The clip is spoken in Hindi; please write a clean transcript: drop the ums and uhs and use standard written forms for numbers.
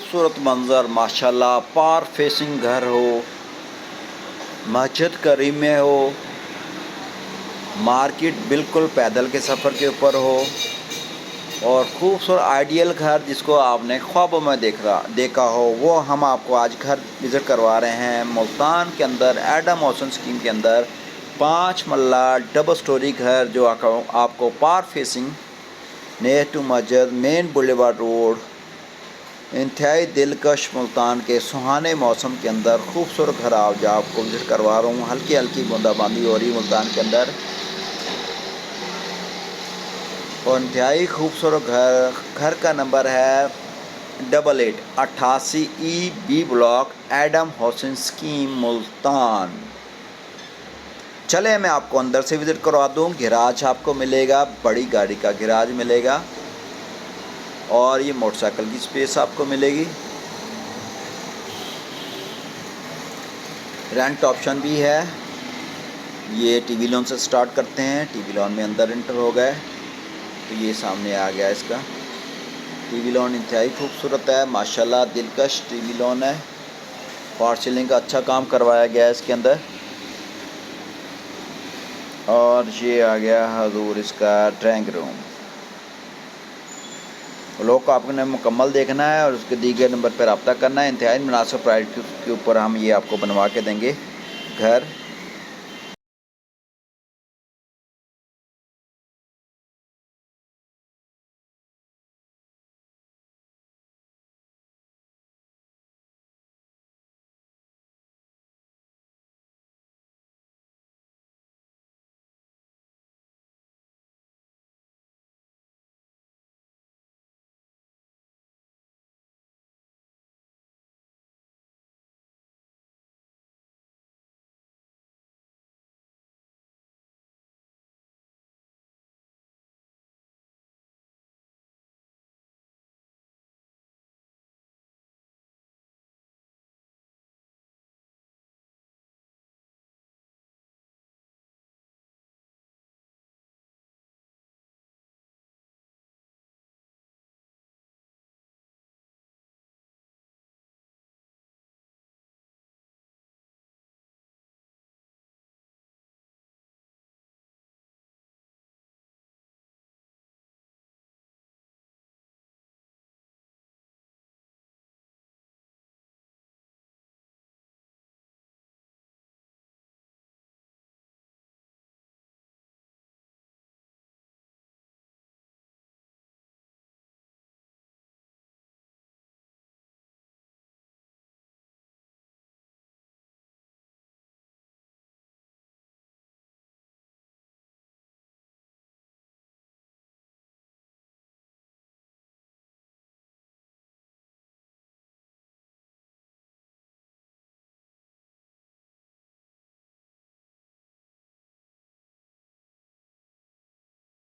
खूबसूरत मंज़र माशाल्लाह, पार फेसिंग घर हो, मस्जिद करीब में हो, मार्केट बिल्कुल पैदल के सफ़र के ऊपर हो और खूबसूरत आइडियल घर जिसको आपने ख्वाबों में देखा हो, वो हम आपको आज घर विज़िट करवा रहे हैं। मुल्तान के अंदर एडम हाउसिंग स्कीम के अंदर 5 मरला डबल स्टोरी घर जो आपको पार फेसिंग नियर टू मस्जिद, मेन बुलेवार्ड रोड, इंतहाई दिलकश मुल्तान के सुहाने मौसम के अंदर खूबसूरत घर आपको विज़िट करवा रहा हूँ। हल्की हल्की बूंदाबांदी हो रही मुल्तान के अंदर और इंतहाई खूबसूरत घर का नंबर है 88 E B block, Adam housing scheme, Multan. चले मैं आपको अंदर से विज़िट करवा दूँ। गैराज आपको मिलेगा, बड़ी गाड़ी का गैराज मिलेगा और ये मोटरसाइकिल की स्पेस आपको मिलेगी। रेंट ऑप्शन भी है। ये टीवी लोन से स्टार्ट करते हैं। टीवी लोन में अंदर इंटर हो गए तो ये सामने आ गया इसका टीवी लोन। इंतहाई खूबसूरत है माशाल्लाह, दिलकश टीवी लोन है। फॉर सीलिंग का अच्छा काम करवाया गया है इसके अंदर और ये आ गया हजूर इसका ड्राइंग रूम। लोग को आपने मुकम्मल देखना है और उसके दिए गए नंबर पर रब्ता करना है। इंतहाई मुनासिब प्राइस के ऊपर हम ये आपको बनवा के देंगे घर।